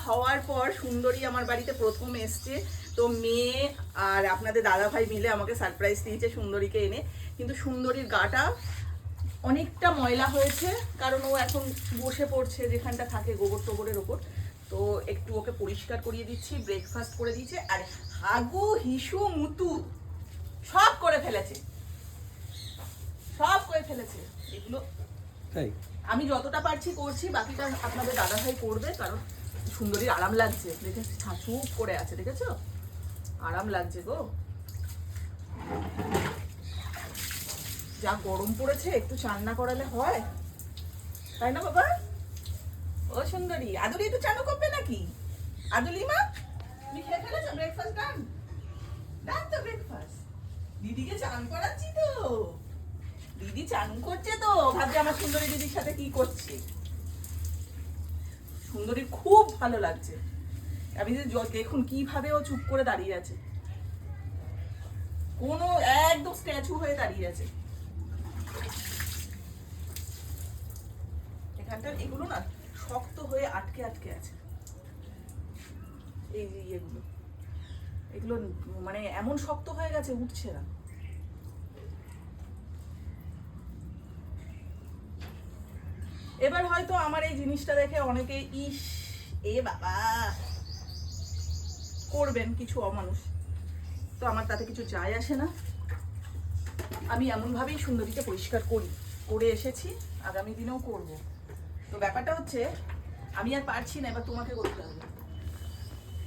হওয়ার পর সুন্দরী আমার বাড়িতে প্রথম এসছে। তো মেয়ে আর আপনাদের দাদা ভাই মিলে আমাকে সারপ্রাইজ দিয়েছে সুন্দরীকে এনে। কিন্তু সুন্দরীর গাটা অনেকটা ময়লা হয়েছে, কারণ ও এখন বসে পড়ছে যেখানটা থাকে গোবর টোবরের ওপর। তো একটু ওকে পরিষ্কার করিয়ে দিচ্ছি, ব্রেকফাস্ট করে দিচ্ছে। আর হাগু হিসু মুতু সব করে ফেলেছে, সব করে ফেলেছে এগুলো। তাই আমি যতটা পারছি করছি, বাকিটা আপনাদের দাদা ভাই করবে। কারণ সুন্দরীর আরাম লাগছে, দেখে চুপ করে আছে, দেখেছো? আরাম লাগছে গো। যা গরম পড়েছে, একটু চান না করালে হয়, তাই না বাবা? ও সুন্দরী, আদুলি একটু চানও করবে নাকি? আদুলি মা, তুমি খেয়ে ফেলেছো? ব্রেকফাস্ট ডান? ডান তো ব্রেকফাস্ট? দিদিকে চান করাচ্ছি তো, দিদি চান করছে তো, ভাবছে আমার সুন্দরী দিদির সাথে কি করছে। সুন্দরীর খুব ভালো লাগছে। আমি যে দেখুন কিভাবে ও চুপ করে দাঁড়িয়ে আছে, কোনো একদম স্ট্যাচু হয়ে দাঁড়িয়ে আছে। এখানটার এগুলো না শক্ত হয়ে আটকে আটকে আছে, এই যে এগুলো, এগুলো মানে এমন শক্ত হয়ে গেছে, উঠছে না। এবার হয়তো আমার এই জিনিসটা দেখে অনেকে ইস এ বাবা করবেন কিছু অমানুষ, তো আমার তাতে কিছু যায় আসে না। আমি এমনভাবেই সুন্দরীকে পরিষ্কার করে এসেছি, আগামী দিনেও করব। তো ব্যাপারটা হচ্ছে আমি আর পারছি না, এবার তোমাকে করতে হবে।